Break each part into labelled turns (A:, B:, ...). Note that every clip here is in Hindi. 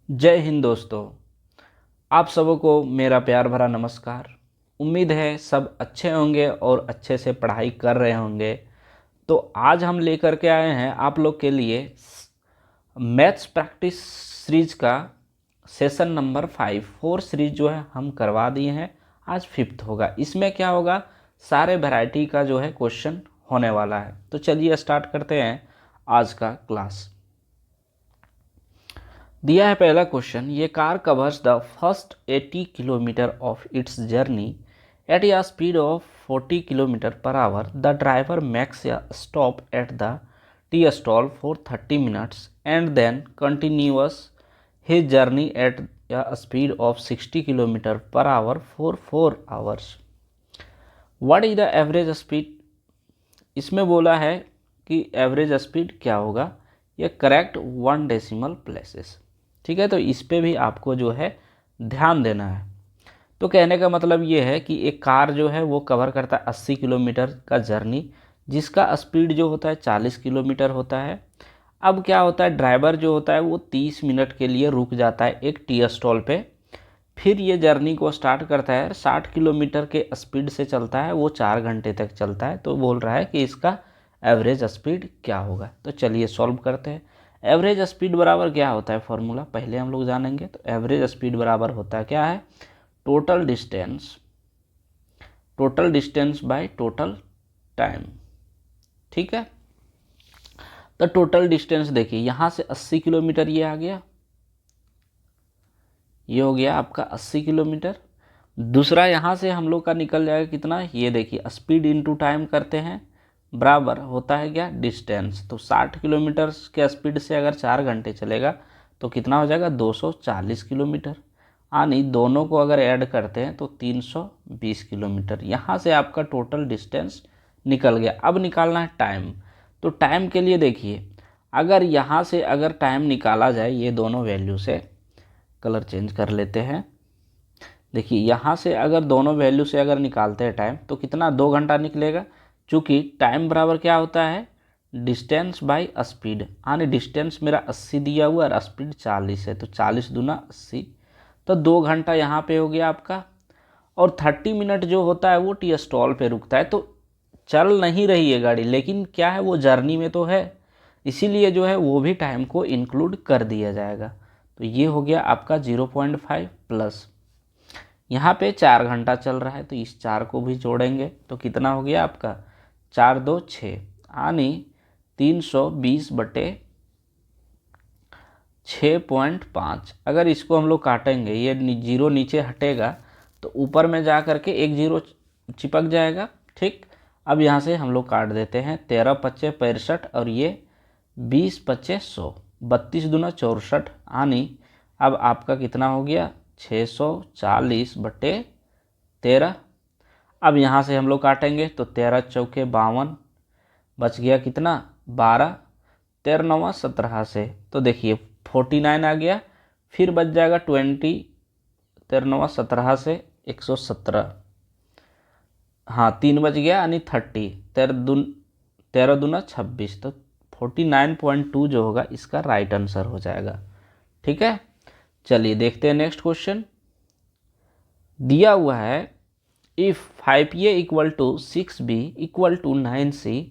A: जय हिंद दोस्तों। आप सबों को मेरा प्यार भरा नमस्कार। उम्मीद है सब अच्छे होंगे और अच्छे से पढ़ाई कर रहे होंगे। तो आज हम लेकर के आए हैं आप लोग के लिए मैथ्स प्रैक्टिस सीरीज का सेशन नंबर 4 सीरीज जो है हम करवा दिए हैं। आज 5th होगा। इसमें क्या होगा, सारे वैरायटी का जो है क्वेश्चन होने वाला है। तो चलिए स्टार्ट करते हैं आज का क्लास। दिया है पहला क्वेश्चन, ये car covers the first 80 kilometre of its journey at a speed of 40 kilometre per hour. The driver makes a stop at the tea stall for 30 minutes and then continuous his journey at a speed of 60 kilometre per hour for 4 hours. What is the average speed? इसमें बोला है कि एवरेज स्पीड क्या होगा, ये करेक्ट 1 डेसिमल प्लेसेस। ठीक है, तो इस पे भी आपको जो है ध्यान देना है। तो कहने का मतलब ये है कि एक कार जो है वो कवर करता है 80 किलोमीटर का जर्नी, जिसका स्पीड जो होता है 40 किलोमीटर होता है। अब क्या होता है, ड्राइवर जो होता है वो 30 मिनट के लिए रुक जाता है एक टी स्टॉल पे। फिर ये जर्नी को स्टार्ट करता है 60 किलोमीटर के स्पीड से चलता है, वो 4 घंटे तक चलता है। तो बोल रहा है कि इसका एवरेज स्पीड क्या होगा। तो चलिए सॉल्व करते हैं। एवरेज स्पीड बराबर क्या होता है, फॉर्मूला पहले हम लोग जानेंगे। तो एवरेज स्पीड बराबर होता है क्या है, total distance by total time. ठीक है, तो टोटल डिस्टेंस देखिए, यहाँ से 80 किलोमीटर ये आ गया, ये हो गया आपका 80 किलोमीटर। दूसरा यहाँ से हम लोग का निकल जाएगा कितना, ये देखिए स्पीड इनटू टाइम करते हैं, बराबर होता है क्या, डिस्टेंस। तो 60 किलोमीटर के स्पीड से अगर 4 घंटे चलेगा तो कितना हो जाएगा, 240 किलोमीटर। यानी दोनों को अगर ऐड करते हैं तो 320 किलोमीटर। यहाँ से आपका टोटल डिस्टेंस निकल गया। अब निकालना है टाइम। तो टाइम के लिए देखिए, अगर यहाँ से अगर टाइम निकाला जाए, ये दोनों वैल्यू से कलर चेंज कर लेते हैं। देखिए यहाँ से अगर दोनों वैल्यू से अगर निकालते हैं टाइम, तो कितना, 2 घंटा निकलेगा। चूँकि टाइम बराबर क्या होता है, डिस्टेंस बाय स्पीड। यानी डिस्टेंस मेरा 80 दिया हुआ और स्पीड 40 है, तो 40 दूना 80। तो 2 घंटा यहाँ पे हो गया आपका। और 30 मिनट जो होता है वो टी स्टॉल पे रुकता है। तो चल नहीं रही है गाड़ी, लेकिन क्या है, वो जर्नी में तो है, इसीलिए जो है वो भी टाइम को इंक्लूड कर दिया जाएगा। तो ये हो गया आपका 0.5 प्लस, यहाँ पे 4 घंटा चल रहा है तो इस 4 को भी जोड़ेंगे तो कितना हो गया आपका, 4 2 6, यानी 320/6.5। अगर इसको हम लोग काटेंगे, ये जीरो नीचे हटेगा तो ऊपर में जा करके एक जीरो चिपक जाएगा। ठीक, अब यहाँ से हम लोग काट देते हैं, 13 पच्चे 65 और ये 20 पच्चे 100, 32 दूना 64। यानी अब आपका कितना हो गया, 640/13। अब यहाँ से हम लोग काटेंगे तो 13 चौके 52, बच गया कितना, 12, 13 9 17 से। तो देखिए 49 आ गया, फिर बच जाएगा 20, 13 9 17 से 117, हाँ 3 बच गया, यानी 30, 13 दूना 26। तो 49.2 जो होगा इसका राइट आंसर हो जाएगा। ठीक है, चलिए देखते हैं नेक्स्ट क्वेश्चन। दिया हुआ है, if 5a equal to 6b equal to 9c,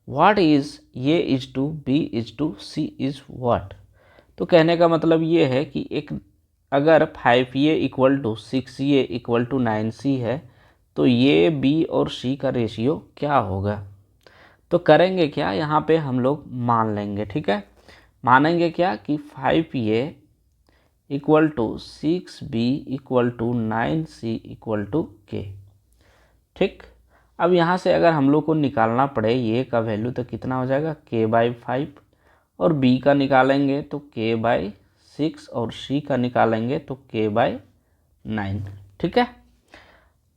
A: what is a is to b is to c is what. तो कहने का मतलब ये है कि एक अगर 5a equal to 6a equal to 9c है तो ये b और c का रेशियो क्या होगा। तो करेंगे क्या, यहाँ पे हम लोग मान लेंगे। ठीक है, मानेंगे क्या कि 5a equal to 6b equal to 9c equal to k। ठीक, अब यहाँ से अगर हम लोग को निकालना पड़े ये का वैल्यू तो कितना हो जाएगा, k/5, और b का निकालेंगे तो k/6 और c का निकालेंगे तो k/9। ठीक है,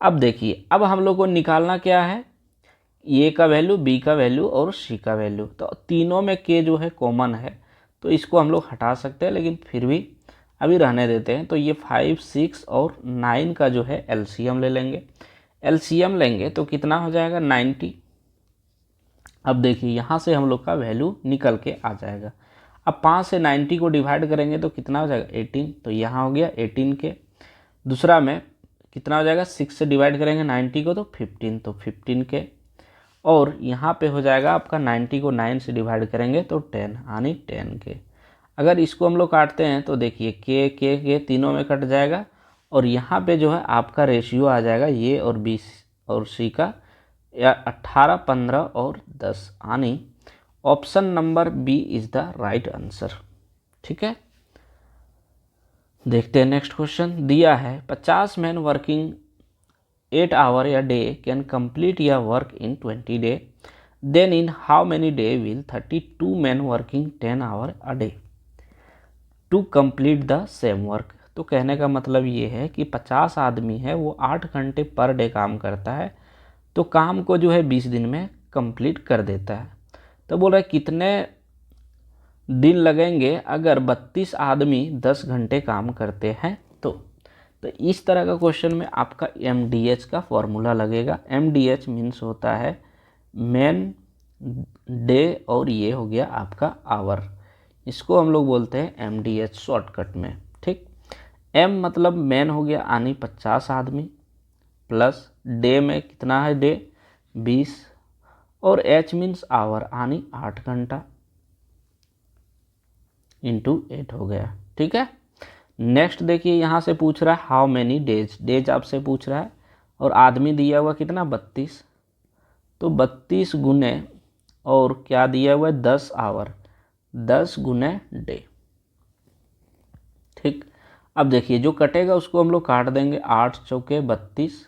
A: अब देखिए, अब हम लोग को निकालना क्या है, a का वैल्यू, b का वैल्यू और c का वैल्यू। तो तीनों में k जो है कॉमन है, तो इसको हम लोग हटा सकते हैं, लेकिन फिर भी अभी रहने देते हैं। तो ये 5 6 और 9 का जो है एलसीएम ले लेंगे। एलसीएम लेंगे तो कितना हो जाएगा, 90। अब देखिए यहाँ से हम लोग का वैल्यू निकल के आ जाएगा। अब 5 से 90 को डिवाइड करेंगे तो कितना हो जाएगा 18, तो यहाँ हो गया 18 के। दूसरा में कितना हो जाएगा 6 से डिवाइड करेंगे 90 को तो 15, तो 15 के। और यहाँ पे हो जाएगा आपका 90 को 9 से डिवाइड करेंगे तो 10 यानी 10 के। अगर इसको हम लोग काटते हैं तो देखिए के तीनों में कट जाएगा और यहाँ पे जो है आपका रेशियो आ जाएगा ये और 20 और सी का, या 18, 15 और 10, यानी option number B is the right answer. ठीक है, देखते हैं नेक्स्ट क्वेश्चन। दिया है 50 man working 8 hour a day can complete your work in 20 days, then in how many days will 32 men working 10 hour a day to complete the same work? तो कहने का मतलब ये है कि 50 आदमी है वो 8 घंटे पर डे काम करता है, तो काम को जो है 20 दिन में कंप्लीट कर देता है। तो बोल रहा है कितने दिन लगेंगे अगर 32 आदमी 10 घंटे काम करते हैं। तो इस तरह का क्वेश्चन में आपका MDH का फॉर्मूला लगेगा। MDH मीन्स होता है मैन डे और ये हो गया आपका आवर, इसको हम लोग बोलते हैं MDH शॉर्टकट में। ठीक, M मतलब मैन हो गया यानी 50 आदमी, प्लस डे में कितना है डे 20, और H मीन्स आवर यानी 8 घंटा इंटू 8 हो गया। ठीक है, नेक्स्ट देखिए यहाँ से पूछ रहा है हाउ मैनी डेज, डेज आपसे पूछ रहा है और आदमी दिया हुआ कितना 32, तो 32 गुने और क्या दिया हुआ है 10 आवर, 10 गुने डे। ठीक, अब देखिए जो कटेगा उसको हम लोग काट देंगे, 8 चौके 32,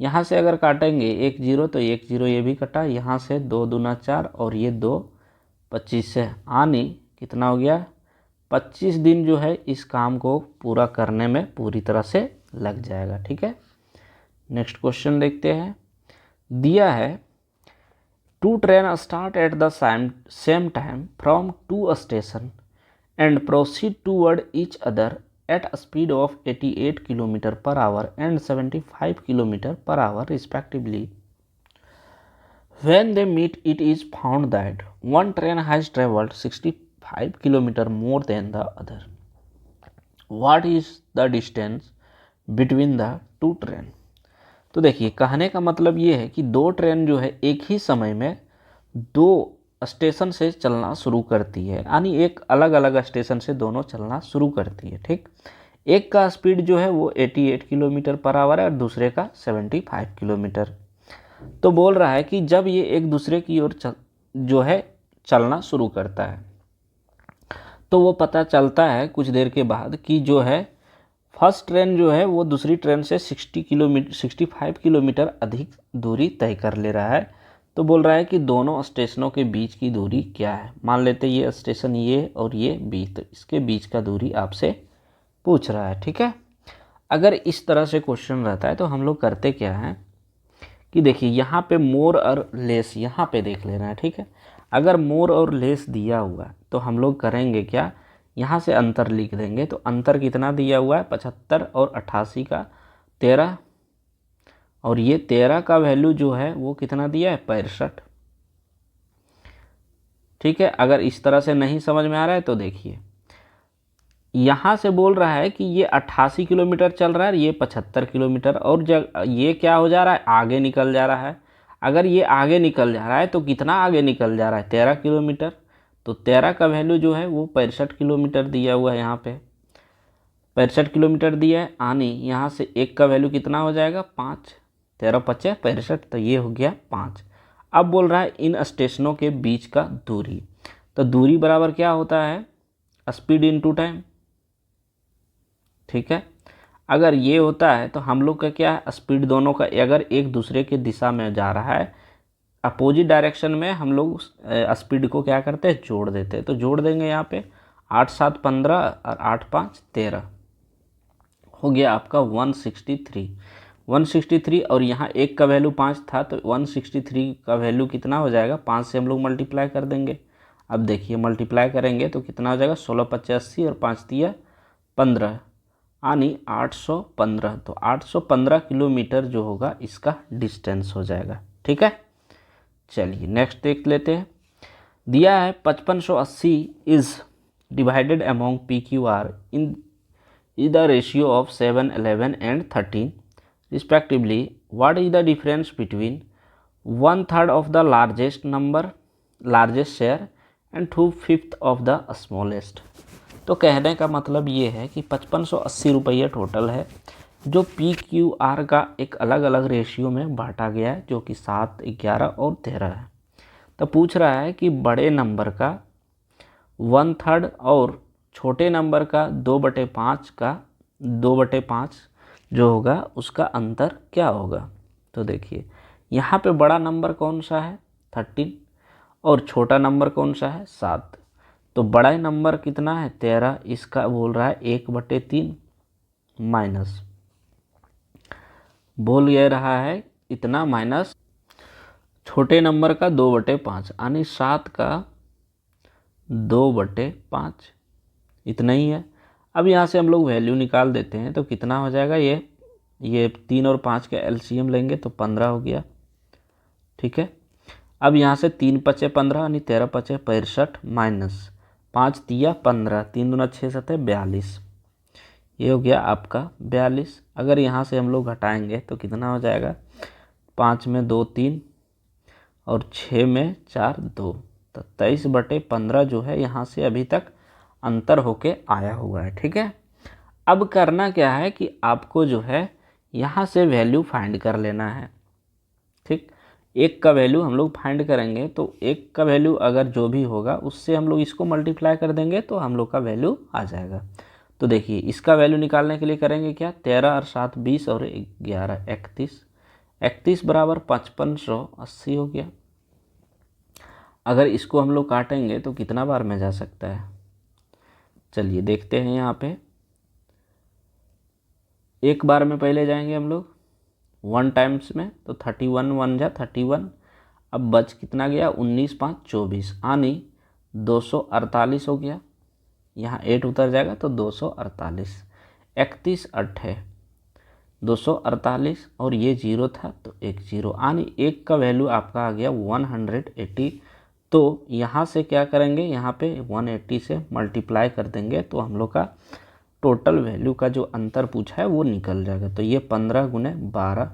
A: यहाँ से अगर काटेंगे 1 0 तो 1 0 ये भी कटा, यहाँ से 2 दूना 4 और ये 2 25 है, यानी कितना हो गया 25 दिन जो है इस काम को पूरा करने में पूरी तरह से लग जाएगा। ठीक है, नेक्स्ट क्वेश्चन देखते हैं। दिया है 2 train start at the same time from 2 station and proceed toward each other at a speed of 88 kilometre per our and 75 kilometre per our respectively. When they meet, it is found that one train has travelled 65 kilometers more than the other. What is the distance between the two train? तो देखिए कहने का मतलब ये है कि दो ट्रेन जो है एक ही समय में दो स्टेशन से चलना शुरू करती है, यानी एक अलग अलग स्टेशन से दोनों चलना शुरू करती है। ठीक, एक का स्पीड जो है वो 88 किलोमीटर पर आवर है और दूसरे का 75 किलोमीटर। तो बोल रहा है कि जब ये एक दूसरे की ओर जो है चलना शुरू करता है तो वो पता चलता है कुछ देर के बाद कि जो है फर्स्ट ट्रेन जो है वो दूसरी ट्रेन से 65 किलोमीटर अधिक दूरी तय कर ले रहा है। तो बोल रहा है कि दोनों स्टेशनों के बीच की दूरी क्या है। मान लेते हैं ये स्टेशन ये और ये बी, तो इसके बीच का दूरी आपसे पूछ रहा है। ठीक है, अगर इस तरह से क्वेश्चन रहता है तो हम लोग करते क्या हैं कि देखिए यहाँ पे मोर और लेस यहाँ पे देख लेना है। ठीक है, अगर मोर और लेस दिया हुआ है तो हम लोग करेंगे क्या, यहाँ से अंतर लिख देंगे। तो अंतर कितना दिया हुआ है 75 और 88 का 13, और ये 13 का वैल्यू जो है वो कितना दिया है 65। ठीक है, अगर इस तरह से नहीं समझ में आ रहा है तो देखिए यहाँ से बोल रहा है कि ये 88 किलोमीटर चल रहा है, ये 75 किलोमीटर, और ये क्या हो जा रहा है आगे निकल जा रहा है। अगर ये आगे निकल जा रहा है तो कितना आगे निकल जा रहा है 13 किलोमीटर। तो 13 का वैल्यू जो है वो 65 किलोमीटर दिया हुआ है, यहाँ पे 65 किलोमीटर दिया है, यानी यहाँ से एक का वैल्यू कितना हो जाएगा 5, 13 5 65, तो ये हो गया 5। अब बोल रहा है इन स्टेशनों के बीच का दूरी, तो दूरी बराबर क्या होता है स्पीड इनटू टाइम। ठीक है, अगर ये होता है तो हम लोग का क्या है स्पीड दोनों का अगर एक दूसरे के दिशा में जा रहा है अपोजिट डायरेक्शन में, हम लोग स्पीड को क्या करते हैं जोड़ देते हैं। तो जोड़ देंगे यहाँ पे 8 7 15 और 8 5 13 हो गया आपका 163, और यहाँ एक का वैल्यू 5 था तो 163 का वैल्यू कितना हो जाएगा 5 से हम लोग मल्टीप्लाई कर देंगे। अब देखिए मल्टीप्लाई करेंगे तो कितना हो जाएगा 16 5 80 और 5 दिया 15, यानी 815। तो 815 किलोमीटर जो होगा इसका डिस्टेंस हो जाएगा। ठीक है, चलिए नेक्स्ट देख लेते हैं। दिया है 5580 is divided among PQR in is the ratio of 7, 11 and 13 respectively. What is the difference between 1/3 of the largest share and 2/5 of the smallest? तो कहने का मतलब ये है कि 5580 रुपये टोटल है जो PQR का एक अलग अलग रेशियो में बांटा गया है, जो कि 7, 11 और 13 है। तो पूछ रहा है कि बड़े नंबर का 1/3 और छोटे नंबर का 2/5 जो होगा उसका अंतर क्या होगा। तो देखिए यहाँ पे बड़ा नंबर कौन सा है 13 और छोटा नंबर कौन सा है 7। तो बड़ा नंबर कितना है 13, इसका बोल रहा है 1/3 माइनस बोल ये रहा है इतना माइनस छोटे नंबर का 2/5 यानी 7 का 2/5 इतना ही है। अब यहाँ से हम लोग वैल्यू निकाल देते हैं तो कितना हो जाएगा, ये 3 और 5 के एलसीएम लेंगे तो 15 हो गया। ठीक है, अब यहाँ से 3 पचे 15 यानी 13 पचे 65 माइनस 5 तिया 15, 3 दूना 6 7 42, ये हो गया आपका 42। अगर यहाँ से हम लोग घटाएंगे तो कितना हो जाएगा, 5 में 2 3 और 6 में 4 2, तो 23/15 जो है यहाँ से अभी तक अंतर होके आया हुआ है। ठीक है, अब करना क्या है कि आपको जो है यहाँ से वैल्यू फाइंड कर लेना है। ठीक, एक का वैल्यू हम लोग फाइंड करेंगे तो एक का वैल्यू अगर जो भी होगा उससे हम लोग इसको मल्टीप्लाई कर देंगे तो हम लोग का वैल्यू आ जाएगा। तो देखिए इसका वैल्यू निकालने के लिए करेंगे क्या, 13 और 7 20 और 11 31, 31 बराबर 5580 हो गया। अगर इसको हम लोग काटेंगे तो कितना बार में जा सकता है, चलिए देखते हैं। यहाँ पे एक बार में पहले जाएंगे हम लोग 1 टाइम्स में, तो 31 1 जा 31, अब बच कितना गया 19 5 24 यानी 248 हो गया। यहाँ 8 उतर जाएगा तो 248, 31 8 है 248 और ये 0 था तो एक 0 यानी एक का वैल्यू आपका आ गया 180। तो यहाँ से क्या करेंगे, यहाँ पे 180 से मल्टीप्लाई कर देंगे तो हम लोग का टोटल वैल्यू का जो अंतर पूछा है वो निकल जाएगा। तो ये 15 गुने 12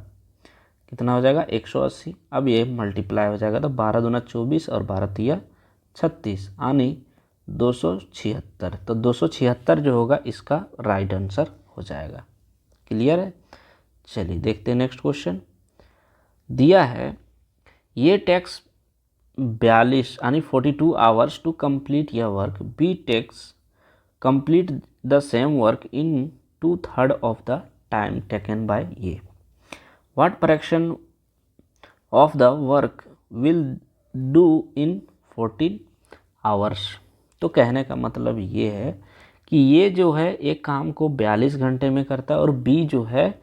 A: कितना हो जाएगा 180। अब ये मल्टीप्लाई हो जाएगा तो 12 दूना 24 और 12 तिया 36 यानी 276। तो 276 जो होगा इसका राइट आंसर हो जाएगा। क्लियर है, चलिए देखते हैं नेक्स्ट क्वेश्चन। दिया है ये टेक्स 42 यानी 42 आवर्स टू कंप्लीट यह work, B takes complete the same work in 2/3 of the time taken by ये। What fraction of the work will do in 14 hours. तो कहने का मतलब ये है कि ये जो है एक काम को 42 घंटे में करता है और बी जो है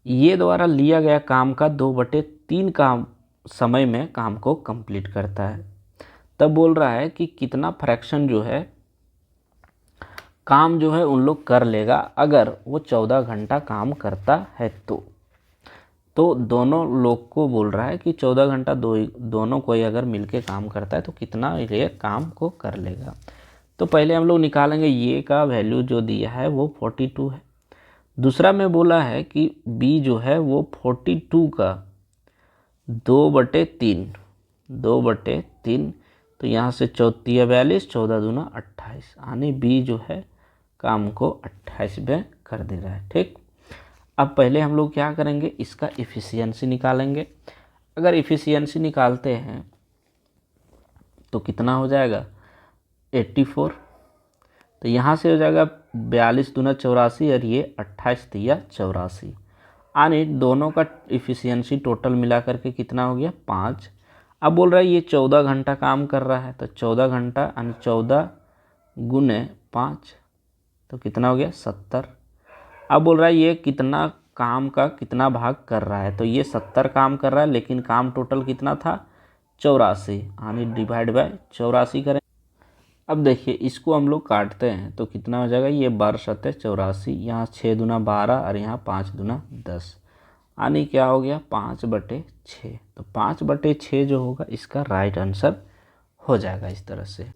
A: ये द्वारा लिया गया काम का 2/3 काम समय में काम को कंप्लीट करता है। तब बोल रहा है कि कितना फ्रैक्शन जो है काम जो है उन लोग कर लेगा अगर वो 14 घंटा काम करता है। तो दोनों लोग को बोल रहा है कि 14 घंटा दोनों कोई अगर मिलके काम करता है तो कितना ये काम को कर लेगा। तो पहले हम लोग निकालेंगे, ये का वैल्यू जो दिया है वो 42 है। दूसरा में बोला है कि बी जो है वो 42 का 2/3 तो यहाँ से 34 42 14 दूना 28 यानी बी जो है काम को 28 में कर दे रहा है। ठीक, अब पहले हम लोग क्या करेंगे, इसका इफ़िशियंसी निकालेंगे। अगर इफ़िशियंसी निकालते हैं तो कितना हो जाएगा 84। तो यहाँ से हो जाएगा 42 दूना 84 और ये 28 दिया 84 यानी दोनों का इफ़िशियंसी टोटल मिला करके कितना हो गया 5। अब बोल रहा है ये 14 घंटा काम कर रहा है तो 14 घंटा यानी 14 गुने 5 तो कितना हो गया 70। अब बोल रहा है ये कितना काम का कितना भाग कर रहा है, तो ये 70 काम कर रहा है लेकिन काम टोटल कितना था 84 यानी डिवाइड बाय 84 करें। अब देखिए इसको हम लोग काटते हैं तो कितना हो जाएगा, ये 12 7 84, यहाँ 6 दूना 12 और यहाँ 5 दूना 10 यानी क्या हो गया 5/6। तो 5/6 जो होगा इसका राइट आंसर हो जाएगा। इस तरह से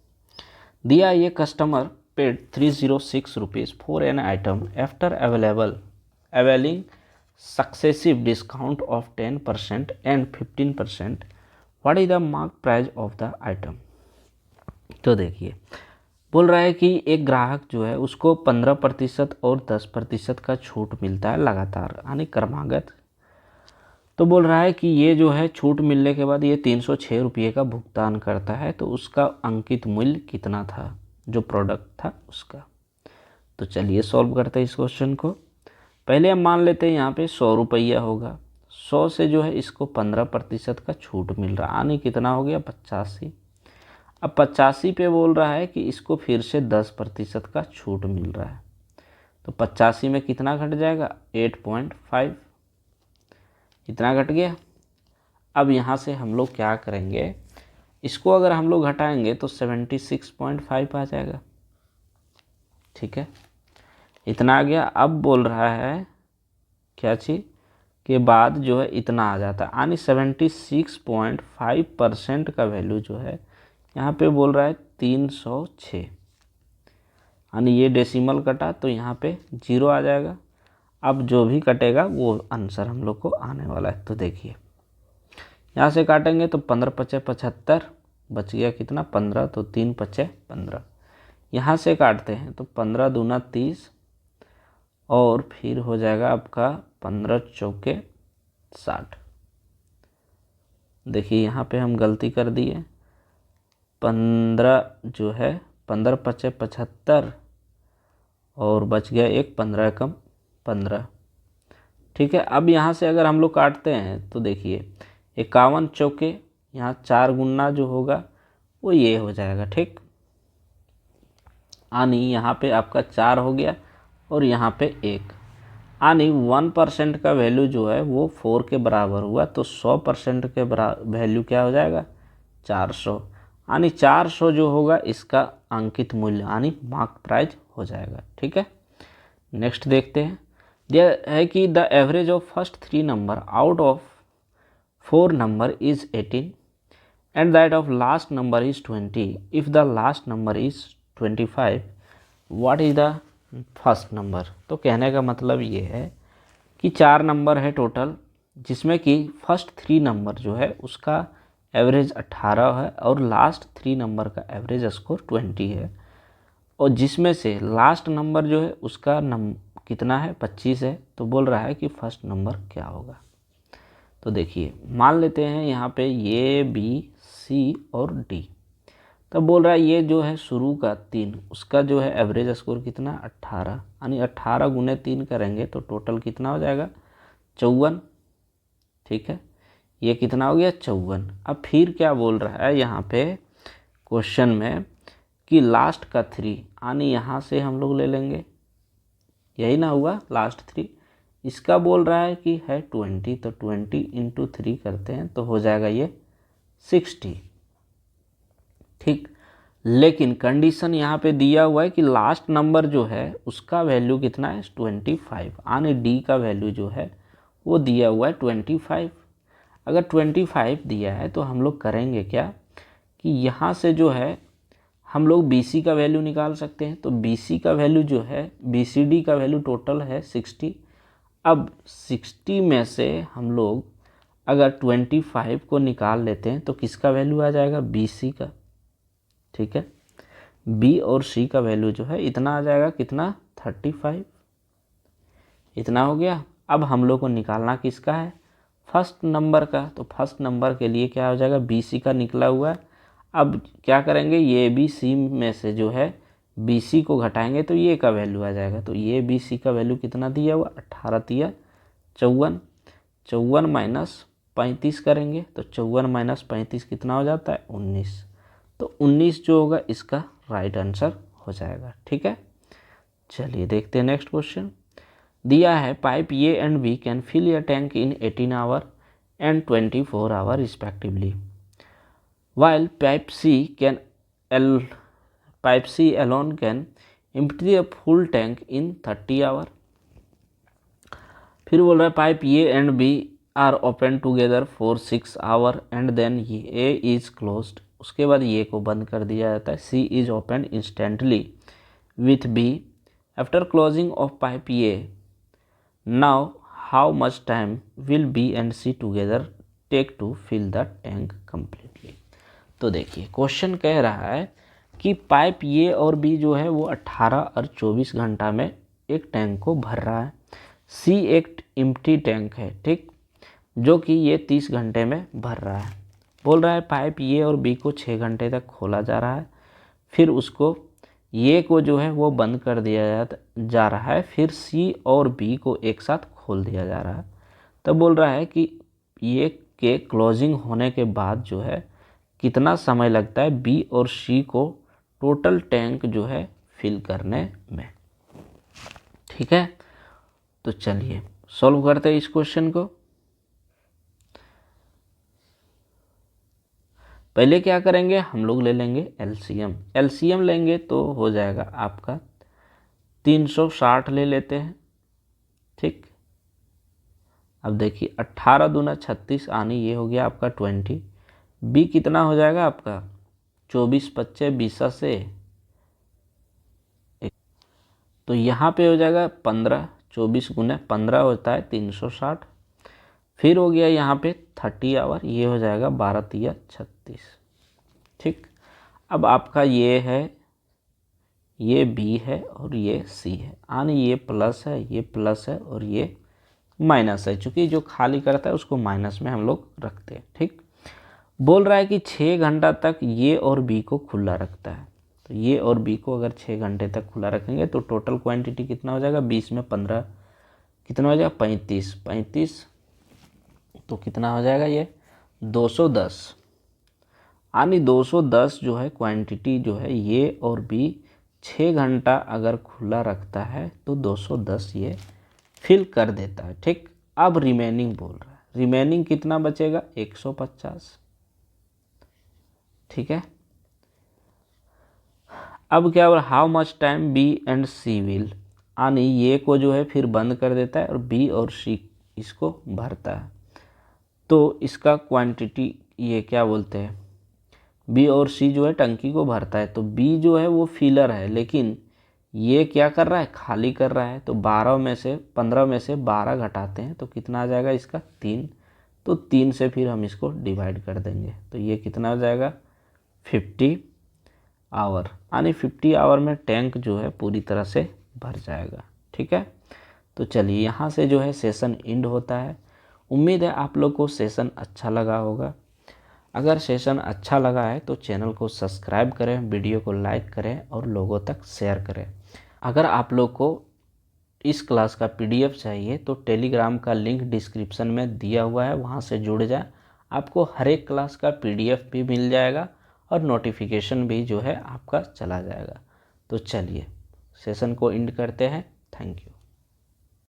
A: दिया ये customer paid 306 rupees for an item after availing successive discount of 10% and 15%. What is the mark price of the item? तो देखिए बोल रहा है कि एक ग्राहक जो है उसको 15% और 10% का छूट मिलता है लगातार, यानी क्रमागत। तो बोल रहा है कि ये जो है छूट मिलने के बाद ये 306 रुपये का भुगतान करता है, तो उसका अंकित मूल्य कितना था जो प्रोडक्ट था उसका। तो चलिए सॉल्व करते हैं इस क्वेश्चन को। पहले हम मान लेते हैं यहाँ पे 100 रुपया होगा, 100 से जो है इसको 15% का छूट मिल रहा है, यानी कितना हो गया 85। अब 85 पे बोल रहा है कि इसको फिर से 10% का छूट मिल रहा है, तो 85 में कितना घट जाएगा 8.5, इतना घट गया। अब यहाँ से हम लोग क्या करेंगे, इसको अगर हम लोग घटाएंगे तो 76.5 आ जाएगा, ठीक है, इतना आ गया। अब बोल रहा है क्या चीज़ के बाद जो है इतना आ जाता है, यानी 76.5% का वैल्यू जो है यहाँ पे बोल रहा है 306, यानी ये डेसिमल कटा तो यहाँ पे 0 आ जाएगा। अब जो भी कटेगा वो आंसर हम लोग को आने वाला है। तो देखिए यहाँ से काटेंगे तो 15 पचे 75, बच गया कितना 15, तो 3 पचे 15। यहाँ से काटते हैं तो 15 दूना 30 और फिर हो जाएगा आपका 15 चौके 60। देखिए यहाँ पे हम गलती कर दिए, 15 जो है 15 पचे 75 और बच गया एक 15 कम 15, ठीक है। अब यहाँ से अगर हम लोग काटते हैं तो देखिए 51 चौके, यहाँ 4 गुना जो होगा वो ये हो जाएगा, ठीक, यानी यहाँ पे आपका 4 हो गया और यहाँ पे 1, यानी 1% का वैल्यू जो है वो 4 के बराबर हुआ, तो 100% के वैल्यू क्या हो जाएगा 400, यानी 400 जो होगा इसका अंकित मूल्य यानी मार्क प्राइस हो जाएगा, ठीक है। नेक्स्ट देखते हैं, दिया है कि the average of first 3 number out of 4 number is 18 and that of last number is 20। If the last number is 25, what is the first number. तो कहने का मतलब ये है कि 4 नंबर है टोटल, जिसमें कि फर्स्ट 3 नंबर जो है उसका एवरेज 18 है और लास्ट 3 नंबर का एवरेज स्कोर 20 है, और जिसमें से लास्ट नंबर जो है उसका कितना है 25 है। तो बोल रहा है कि फर्स्ट नंबर क्या होगा। तो देखिए मान लेते हैं यहाँ पे ए बी सी और डी, तब बोल रहा है ये जो है शुरू का 3 उसका जो है एवरेज स्कोर कितना 18, यानी 18 गुने 3 करेंगे तो टोटल कितना हो जाएगा 54, ठीक है, ये कितना हो गया 54। अब फिर क्या बोल रहा है यहाँ पे क्वेश्चन में कि लास्ट का 3, यानी यहाँ से हम लोग ले लेंगे, यही ना हुआ लास्ट 3, इसका बोल रहा है कि है 20, तो 20 × 3 करते हैं तो हो जाएगा ये 60, ठीक। लेकिन कंडीशन यहाँ पे दिया हुआ है कि लास्ट नंबर जो है उसका वैल्यू कितना है 25, यानी डी का वैल्यू जो है वो दिया हुआ है 25। अगर 25 दिया है तो हम लोग करेंगे क्या कि यहाँ से जो है हम लोग BC का वैल्यू निकाल सकते हैं। तो BC का वैल्यू जो है BCD का वैल्यू टोटल है 60। अब 60 में से हम लोग अगर 25 को निकाल लेते हैं तो किसका वैल्यू आ जाएगा BC का, ठीक है। B और C का वैल्यू जो है इतना आ जाएगा कितना 35, इतना हो गया। अब हम लोग को निकालना किसका है फर्स्ट नंबर का, तो फर्स्ट नंबर के लिए क्या हो जाएगा BC का निकला हुआ है। अब क्या करेंगे ये BC में से जो है BC को घटाएंगे तो ये का वैल्यू आ जाएगा, तो ये BC का वैल्यू कितना दिया हुआ 18 तिया 54, 54 माइनस 35 करेंगे तो 54 माइनस 35 कितना हो जाता है 19, तो 19 जो होगा इसका राइट आंसर हो जाएगा, ठीक है। चलिए देखते हैं नेक्स्ट क्वेश्चन। दिया है pipe A and B can fill a tank in 18 hour and 24 hour respectively, while pipe C alone can empty a full tank in 30 hour. फिर बोल रहा है pipe A and B are open together for 6 hour and then A is closed, उसके बाद ये को बंद कर दिया जाता है। C is open instantly with B. After closing of pipe A, now how much time will B and C together take to fill the tank completely? तो देखिए क्वेश्चन कह रहा है कि पाइप ए और बी जो है वो 18 और 24 घंटा में एक टैंक को भर रहा है। सी एक एम्प्टी टैंक है, ठीक, जो कि ये 30 घंटे में भर रहा है। बोल रहा है पाइप ए और बी को 6 घंटे तक खोला जा रहा है, फिर उसको ये को जो है वो बंद कर दिया जा रहा है, फिर सी और बी को एक साथ खोल दिया जा रहा है। तब बोल रहा है कि ये के क्लोजिंग होने के बाद जो है कितना समय लगता है बी और सी को टोटल टैंक जो है फिल करने में। ठीक है, तो चलिए सॉल्व करते हैं इस क्वेश्चन को। पहले क्या करेंगे, हम लोग ले लेंगे एलसीएम। एलसीएम लेंगे तो हो जाएगा आपका 360 ले लेते हैं। ठीक, अब देखिए 18 दूना 36 आनी, ये हो गया आपका 20। बी कितना हो जाएगा आपका 24 25 20 से, तो यहाँ पे हो जाएगा 15। 24 गुना 15 होता है 360। फिर हो गया यहाँ पे 30 आवर, ये हो जाएगा 12 तिया 36। ठीक, अब आपका ये है, ये बी है और ये सी है, यानी ये प्लस है, ये प्लस है और ये माइनस है, चूँकि जो खाली करता है उसको माइनस में हम लोग रखते हैं। ठीक, बोल रहा है कि 6 घंटा तक ये और बी को खुला रखता है, तो ये और बी को अगर 6 घंटे तक खुला रखेंगे तो टोटल क्वांटिटी कितना हो जाएगा, 20 में 15 कितना हो जाएगा 35, 35 तो कितना हो जाएगा ये 210, यानी 210 जो है क्वांटिटी जो है ये और बी 6 घंटा अगर खुला रखता है तो 210 ये फिल कर देता है। ठीक, अब रिमेनिंग बोल रहा है, रिमेनिंग कितना बचेगा 150। ठीक है, अब क्या बोला, how much time B and C will, यानी ये को जो है फिर बंद कर देता है और बी और सी इसको भरता है, तो इसका क्वांटिटी ये क्या बोलते हैं, बी और सी जो है टंकी को भरता है, तो बी जो है वो फिलर है, लेकिन ये क्या कर रहा है, खाली कर रहा है। तो 15 में से 12 घटाते हैं तो कितना आ जाएगा इसका 3, तो 3 से फिर हम इसको डिवाइड कर देंगे, तो ये कितना हो जाएगा 50 आवर, यानी 50 आवर में टैंक जो है पूरी तरह से भर जाएगा। ठीक है, तो चलिए यहाँ से जो है सेशन एंड होता है। उम्मीद है आप लोग को सेशन अच्छा लगा होगा। अगर सेशन अच्छा लगा है तो चैनल को सब्सक्राइब करें, वीडियो को लाइक करें और लोगों तक शेयर करें। अगर आप लोग को इस क्लास का पीडीएफ चाहिए तो टेलीग्राम का लिंक डिस्क्रिप्शन में दिया हुआ है, वहां से जुड़ जाए, आपको हर एक क्लास का पीडीएफ भी मिल जाएगा और नोटिफिकेशन भी जो है आपका चला जाएगा। तो चलिए सेशन को एंड करते हैं। Thank you.